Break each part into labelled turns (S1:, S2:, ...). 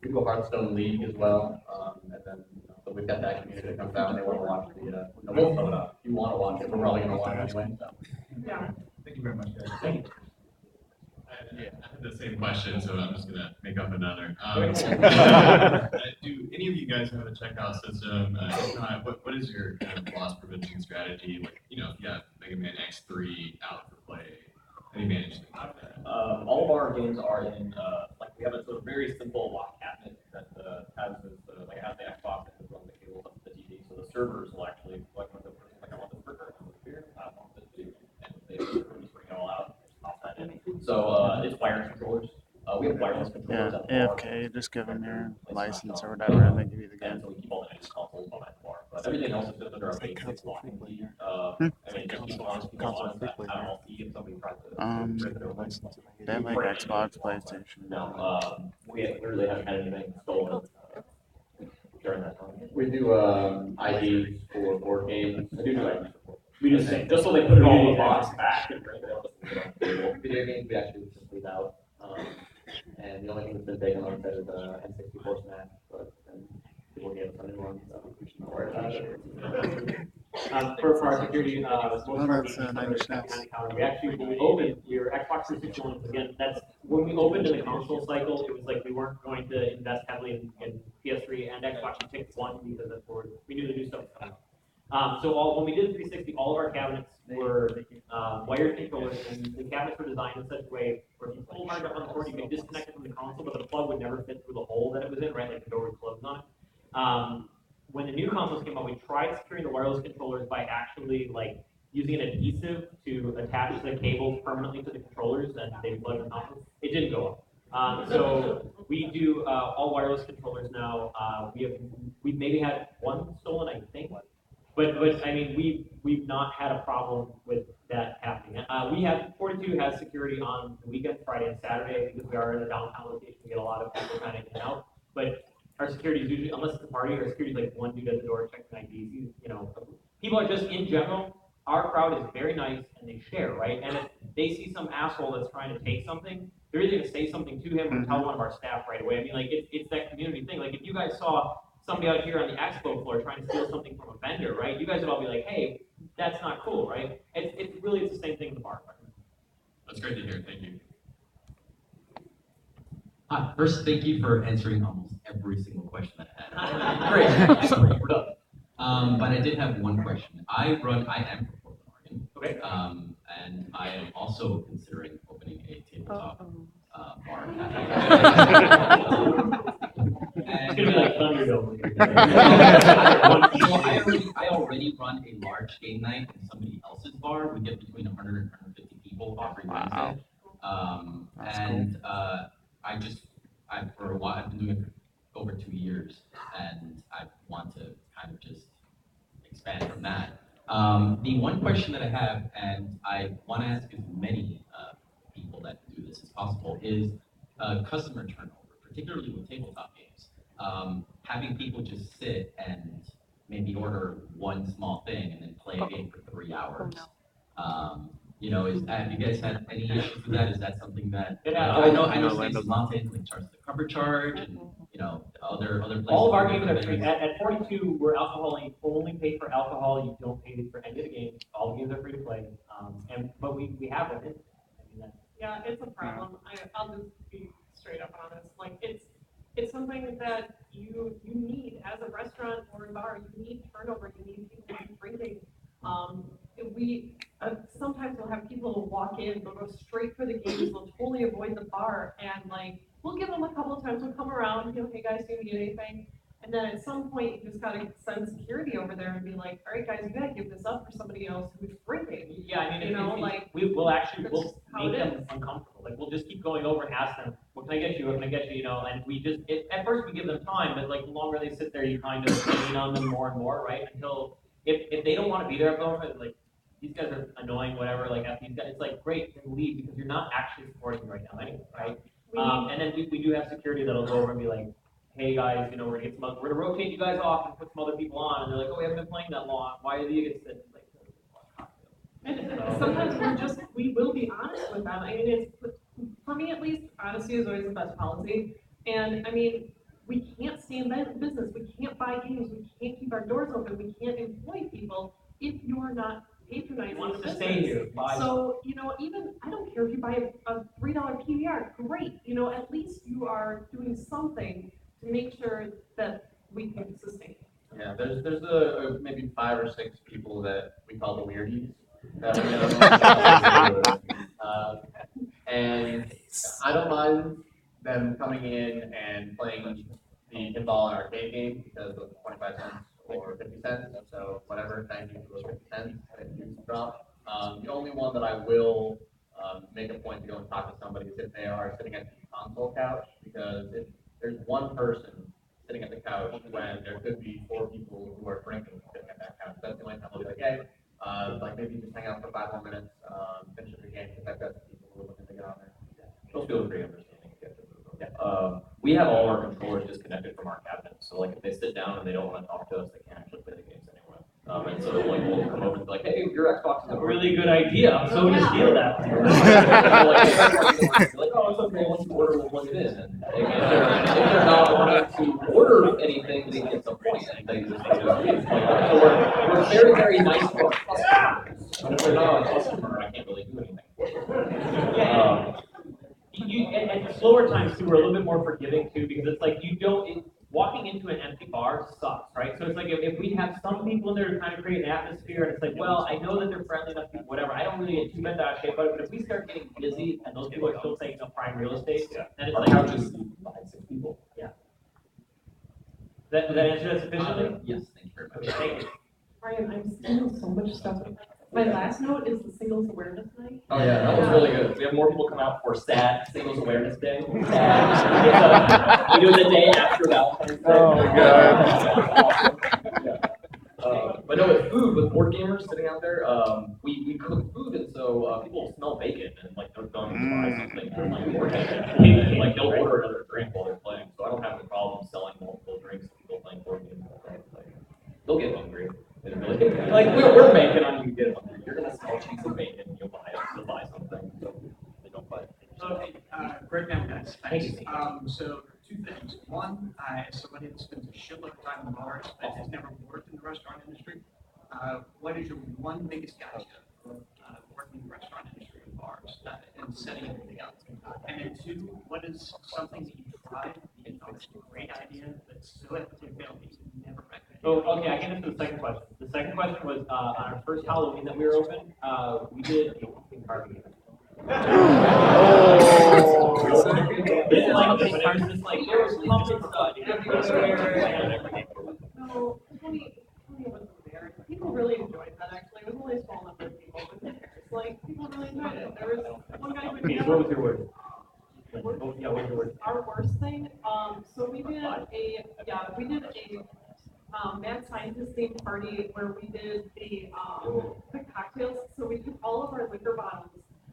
S1: We do a Hearthstone league as well, and then so we've got that community that comes out and they want to watch the. We'll throw it up if you want to watch it. We're probably going to watch it anyway. So.
S2: Yeah.
S3: Thank you very much, guys.
S1: Thank you.
S4: I had the same question, so I'm just gonna make up another. Do any of you guys have a checkout system? If not, what is your kind of loss prevention strategy? Like, if you have Mega Man X3 out for play, how do you manage things like that?
S1: All of our games are in we have a sort of very simple lock cabinet that has this it has the Xbox and runs the cable up to the TV. So the servers will actually when the person I want this burger, I want this beer, I want this too, and they just bring it all out. So it's wireless controllers. We have wireless controllers at the bar.
S5: AFK, just give them your license or whatever, and they give you the game.
S1: And so we keep all the consoles on that bar. But everything else is just under our basic locking key. I mean, just keep on I don't see if somebody tries to rip it over.
S5: They have like Xbox, PlayStation.
S1: No, we literally haven't had anything stolen during that time. We do IDs for board games. I do IDs for we just so they put it all in the box back and bring it out. Video games we actually just leave out. And the only thing that's been taken on that is N64 Smash, but people gave us a new one, so we should not worry about it. For our security, most of our we actually, when we opened, your Xbox 360 again, that's when we opened in the console cycle, it was like we weren't going to invest heavily in PS3 and Xbox. We picked one because that's where we knew the new stuff was coming. So when we did 360, all of our cabinets were wired controllers, and the cabinets were designed in such a way where if you pulled hard up on the cord, you could disconnect it from the console, but the plug would never fit through the hole that it was in, right? Like the door would close on it. When the new consoles came out, we tried securing the wireless controllers by actually using an adhesive to attach the cables permanently to the controllers, and they plug the console. It didn't go up. So we do all wireless controllers now. We've maybe had one stolen, I think. But I mean, we've not had a problem with that happening. We have 42 has security on the weekends, Friday and Saturday, because we are in a downtown location. We get a lot of people kind of in and out. But our security is usually, unless it's a party, our security is like one dude at the door checking IDs. People are just in general. Our crowd is very nice and they share, right? And if they see some asshole that's trying to take something, they're either going to say something to him or tell one of our staff right away. I mean, it's that community thing. Like if you guys saw somebody out here on the expo floor trying to steal something from a vendor, right? You guys would all be like, hey, that's not cool, right? It's the same thing in the bar.
S4: That's great to hear. Thank you.
S6: Hi. First, thank you for answering almost every single question that I had. Great. We're done. But I did have one question. I am from Portland, Oregon.
S1: Okay.
S6: And I am also considering opening a tabletop bar.
S1: It's gonna be like Thunderdome.
S6: I already run a large game night in somebody else's bar. We get between 100 and 150 people every Wednesday. And for a while, I've been doing it for over 2 years, and I want to kind of just expand from that. The one question that I have, and I want to ask as many people that do this as possible, is customer turnover, particularly with tabletop games. Having people just sit and maybe order one small thing and then play a game for 3 hours. Have you guys had any issues with that? Is that something that I know Space Mountain charges the cover charge, and other places.
S1: All of our games are free. At 42, we're alcohol only pay for alcohol. You don't pay for any of the games. All the games are free to play. But we have them.
S2: Yeah, it's a problem. I'll just be straight up honest. It's something that you need as a restaurant or a bar. You need turnover. You need people drinking. We sometimes we'll have people who walk in, they'll go straight for the games, they'll totally avoid the bar, and we'll give them a couple of times. We'll come around, hey guys, do you need anything? And then at some point, you just gotta send security over there and be like, all right, guys, you gotta give this up for somebody else who's drinking.
S1: Yeah, I mean, we'll make them uncomfortable. We'll just keep going over and ask them, what can I get you? What can I get you? And we just at first we give them time, but the longer they sit there, you kind of lean on them more and more, right? Until if they don't want to be there, these guys are annoying, whatever. These guys, it's great, then leave because you're not actually supporting right now anyway, right? And then we do have security that'll go over and be like, hey guys, we're gonna rotate you guys off and put some other people on, and they're like, oh, we haven't been playing that long. Why are you gonna sit?
S2: Sometimes we will be honest with them. I mean, for me at least, honesty is always the best policy. And I mean, we can't stay in business, we can't buy games, we can't keep our doors open, we can't employ people if you're not patronizing
S3: Wants
S2: the
S3: to
S2: business.
S3: stay here, buy
S2: So, you know, even, I don't care if you buy a $3 PBR, great, you know, at least you are doing something to make sure that we can sustain.
S1: Yeah, there's maybe 5 or 6 people that we call the weirdies. That we know. And I don't mind them coming in and playing the pinball and arcade game because of 25 cents or 50 cents, so whatever, 90 or 50 cents, if you drop. The only one that I will make a point to go and talk to somebody is if they are sitting at the console couch, because if there's one person sitting at the couch when there could be 4 people who are drinking sitting at that couch, that's the only time I'll be like, hey, like maybe just hang out for 5 more minutes, finish the game, because I've got some people who are looking to get on there.
S7: Those feel pretty understanding. We have all our controllers disconnected from our cabinets, so like if they sit down and they don't want to talk to us, they can't actually play the games anyway. And so like we'll come over and be like, hey, your Xbox is
S3: A really good idea. I'm so gonna steal that.
S7: like, oh, it's okay. Once you order, we'll plug it in. And if they're not wanting to order anything, they get the point. They just so we're very, very nice to our customers. But if they're not a customer, I can't really do anything.
S3: And slower times too, we're a little bit more forgiving too, because it's like walking into an empty bar sucks, right? So it's like if we have some people in there to kind of create an atmosphere, and it's like, well, I know that they're friendly enough people, whatever. I don't really get too bent out of shape about it, but if we start getting busy and those people are still taking up prime real estate, then it's
S7: Our
S3: like
S7: couches 5, 6 people.
S3: Yeah. Does that answer that sufficiently?
S6: Yes, thank you very much.
S3: Okay, thank you.
S2: Ryan, I'm stealing so much stuff. My last note is the singles awareness night.
S7: Oh yeah, that was really good. We have more people come out for SAD, Singles Awareness Day. We do it the day after Valentine's Day.
S5: Oh, God.
S7: But no, with food, with board gamers sitting out there, we cook food, and so people smell bacon, and like they're going to buy something from like board games. And, like they'll order another drink while they're playing, so I don't have any problem selling multiple drinks to people playing board games. Like, they'll get hungry. Like we're banking on you to get hungry. You're gonna smell cheese and bacon, you'll buy something. So they don't buy it.
S8: Okay, great now, guys.
S7: Thank you.
S8: So 2 things. One, as somebody that spends a shitload of time in bars but has never worked in the restaurant industry, what is your one biggest gotcha of working in the restaurant industry and bars and setting everything up? And then 2, what is something that you tried, you thought was a great idea, but still at the failed that you never recommend?
S3: Oh, okay, I can answer the second question. The second question was, on our first Halloween that we were open, we did a pumpkin carving. It's like, there was pumpkin stuff everywhere.
S2: No, Tony wasn't there. People really enjoyed that, actually. It was only a small number of people, but like, people really enjoyed it. There was one guy who
S3: Okay, so what was your word? Yeah, what was your word?
S2: Our worst thing, so we did a mad scientist themed party where we did the cocktails. So we took all of our liquor bottles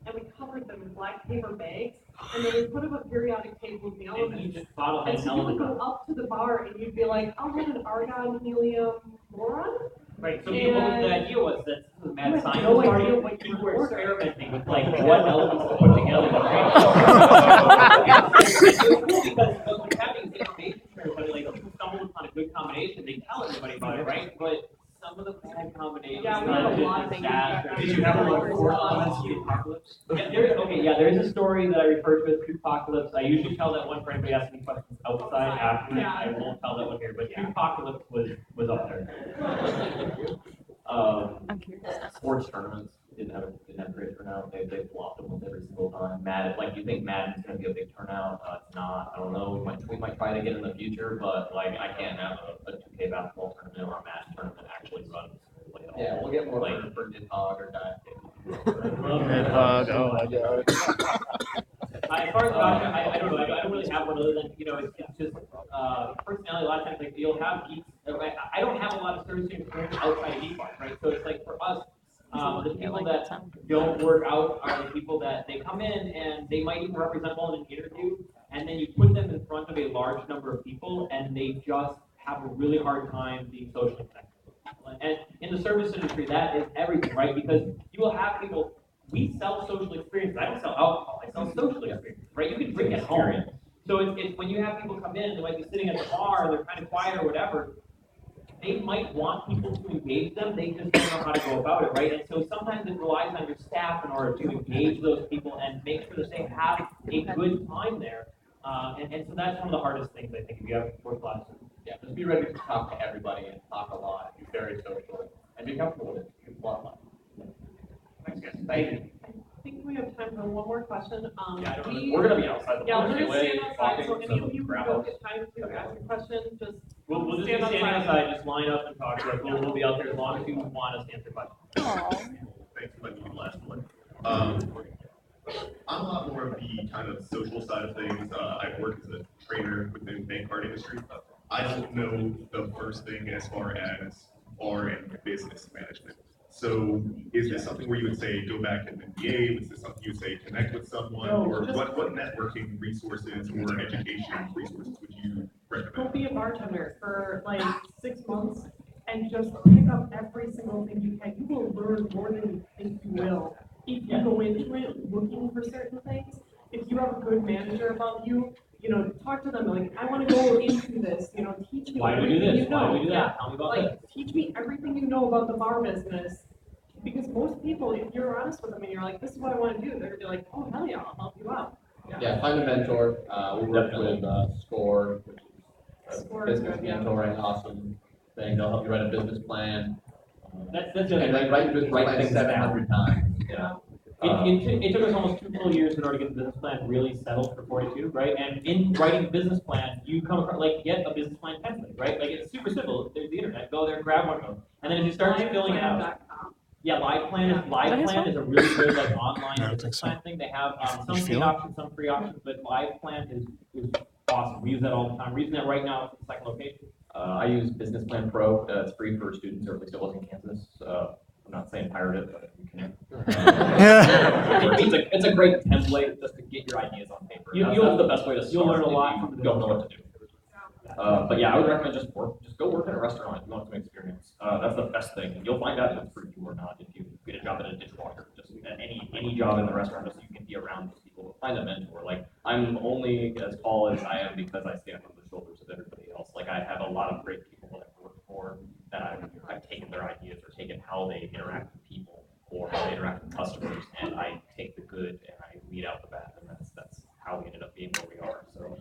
S2: and we covered them in black paper bags, and then we put them a periodic table with the
S3: And
S2: elements.
S3: each bottle had
S2: And
S3: an
S2: so you would
S3: element.
S2: go up to the bar and you'd be like, I'll have an argon, helium, boron.
S3: Right, so the idea was that this was a mad
S2: You had
S3: science
S2: no
S3: party,
S2: idea what you
S3: people
S2: were
S3: were
S2: ordering.
S3: experimenting with like what elements to put together. Right? Because what's happening is information everybody, like people stumble upon a good combination, they tell everybody about it, right? But some of the bad combinations.
S2: Yeah, we had a lot of things.
S3: Did you have a lot of elements to the apocalypse? Yeah, there is a story that I refer to as Apocalypse. I usually tell that one for anybody asking me questions outside after.
S2: Yeah.
S3: I won't tell that one here, but Apocalypse was up there.
S7: Sports tournaments didn't have great turnout. They flopped almost every single time. Like you think Madden's gonna be a big turnout? It's not. I don't know. We might try to get in the future, but like I can't have a 2K basketball tournament or a Madden tournament actually run. Like, at all.
S1: Yeah, we'll get more
S7: Like,
S1: for Nidhogg or Diet.
S5: Nidhogg, oh my God.
S3: As far as gotcha, I don't know. I don't really have one other than it's just personality. A lot of times, like you'll have geeks. I don't have a lot of service experience outside of Geek Bar, right? So it's like for us, the people that don't work out are the people that they come in and they might even represent well in an interview, and then you put them in front of a large number of people, and they just have a really hard time being socially connected. And in the service industry, that is everything, right? Because you will have people. We sell social experience. I don't sell alcohol. I sell social experience, right? You can drink at home. So it's when you have people come in, they might be sitting at the bar, they're kind of quiet or whatever, they might want people to engage them, they just don't know how to go about it, right? And so sometimes it relies on your staff in order to engage those people and make sure that they have a good time there. And so that's one of the hardest things, I think, if you have work class.
S1: Yeah, just be ready to talk to everybody and talk a lot, be very social, and be comfortable with it. It's a lot of fun.
S8: Thanks, guys.
S1: Thank you.
S2: I think we have time for one more question.
S3: Yeah, I don't know.
S1: We're gonna be outside the
S2: Yeah,
S1: bar
S2: we're gonna
S1: anyway,
S2: stand outside,
S1: talking,
S2: so any of you who
S1: grab
S2: don't
S1: us.
S2: get time to ask a question, just
S3: We'll just be
S2: stand
S3: standing
S2: outside.
S3: outside, just line up and talk to us, we'll be out there as long as you want us to answer questions.
S9: Thanks for letting me do the last one. I'm a lot more of the kind of social side of things. I've worked as a trainer within the bank card industry. I don't know the first thing as far as bar and business management. So is this something where you would say go back and MBA? Was this something you would say connect with someone?
S2: No,
S9: Or
S2: just-
S9: what networking resources or education resources would you
S2: Go
S9: recommend?
S2: be a bartender for like 6 months and just pick up every single thing you can. You will learn more than you think you will if you go into it looking for certain things. If you have a good manager above you, you know, talk to them like, I want to go into this, you know, teach me
S3: Why do we do
S2: everything
S3: this?
S2: you know.
S3: Why do we do
S2: Yeah.
S3: that? Tell me about this.
S2: Like, teach me everything you know about the bar business. Because most people, if you're honest with them and you're like, this is what I want to do, they're like, oh, hell yeah, I'll help you out.
S1: Yeah, find a mentor. We work with SCORE, which is a
S2: SCORE is
S1: business
S2: good, yeah.
S1: mentoring, awesome thing. They'll help you write a business plan.
S3: That's the
S1: And
S3: other
S1: write business plan
S3: things
S1: 700 times.
S2: Yeah.
S3: It took us almost 2 full years in order to get the business plan really settled for 42, right? And in writing the business plan, you come across, like, get a business plan template, right? Like, it's super simple. There's the internet. Go there, grab one of them. And then as you start filling it out.
S2: Liveplan.com.
S3: Yeah, LivePlan is a really good, like, online business plan thing. They have some
S5: You
S3: paid
S5: feel it?
S3: options, some free options, but LivePlan is awesome. We use that all the time. We're using that right now at the second location.
S1: I use Business Plan Pro. It's free for students, or at least it was in Kansas. I'm not saying pirate it, but you can. It's a great template just to get your ideas on paper. That's the best way to start.
S3: You'll learn a
S1: if
S3: lot
S1: you
S3: from the
S1: don't know what to do. But yeah, I would recommend just go work in a restaurant if you want some experience. That's the best thing. And you'll find out if it's for you or not if you get a job at a dishwasher. Just any job in the restaurant, just so you can be around those people. Find a mentor. Like, I'm only as tall as I am because I stand on the shoulders of everybody else. Like, I have a lot of great people that I've worked for that I've taken their ideas or taken how they interact with people or how they interact with customers, and I take the good and I weed out the bad, and that's how we ended up being where we are. So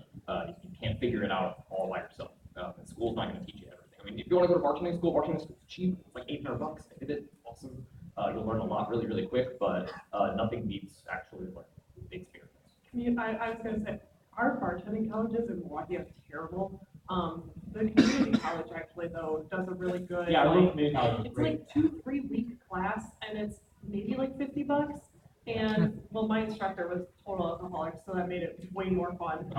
S1: you can't figure it out all by yourself. And school's not going to teach you everything. I mean, if you want to go to bartending school is cheap. It's like $800. I did it. Awesome. You'll learn a lot really, really quick, but nothing beats actually like the experience.
S2: I was gonna say, our bartending colleges in Milwaukee are terrible. The community college actually though does a really good.
S3: Yeah, our
S2: like,
S3: little community college is
S2: it's
S3: great.
S2: like 2-3 week class and it's maybe like $50. And well, my instructor was total alcoholic, so that made it way more fun.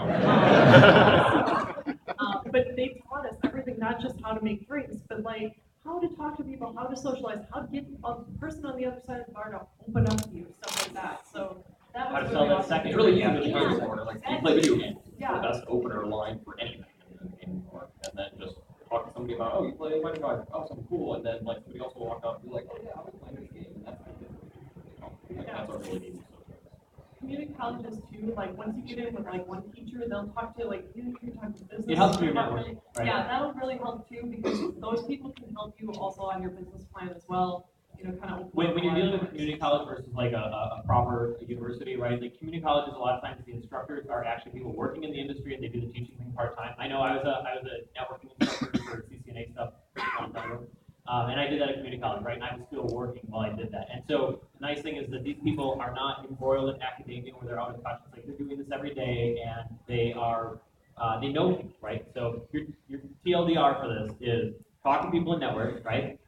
S2: But they taught us everything, not just how to make drinks, but like how to talk to people, how to socialize, how to get a person on the other side of the bar to open up to you, stuff like that. So that
S3: How
S2: was
S3: to sell
S2: really
S3: that
S2: awesome.
S3: second.
S1: It's really easy
S3: Yeah.
S1: when you go to corner. Like, you play video games. It's
S2: Yeah.
S1: the best opener line for anything in bar. And then just talk to somebody about, oh, you play Minecraft, Drive, awesome, cool. And then like somebody else will walk up and be like, oh yeah, I was playing this game, and that's kind of different. You know, like, that's what really easy.
S2: Community colleges too, like once you get in with like one teacher, they'll talk to like, you can talk to business.
S3: It helps with your
S2: department.
S3: network, right?
S2: Yeah, that'll really help too, because those people can help you also on your business plan as well, you know, kind of.
S3: When you're dealing with a community college versus like a proper university, right? Like community colleges, a lot of times the instructors are actually people working in the industry and they do the teaching thing part-time. I know I was a networking instructor for CCNA stuff a long time ago. And I did that at community college, right? And I was still working while I did that. And so the nice thing is that these people are not embroiled in academia where they're out of touch. It's like they're doing this every day and they are, they know people, right? So your TLDR for this is talk to people in network, right?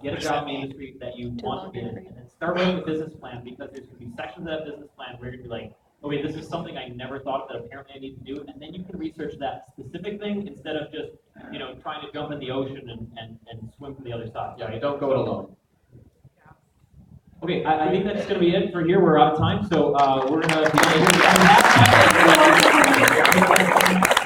S3: Get a job in the industry that you want to be in, and then start writing a business plan, because there's going to be sections of that business plan where you're going to be like, okay, this is something I never thought that apparently I need to do, and then you can research that specific thing instead of just, you know, trying to jump in the ocean and swim from the other side.
S1: Yeah, don't go it alone.
S3: Okay, I think that's going to be it for here. We're out of time, so we're going to be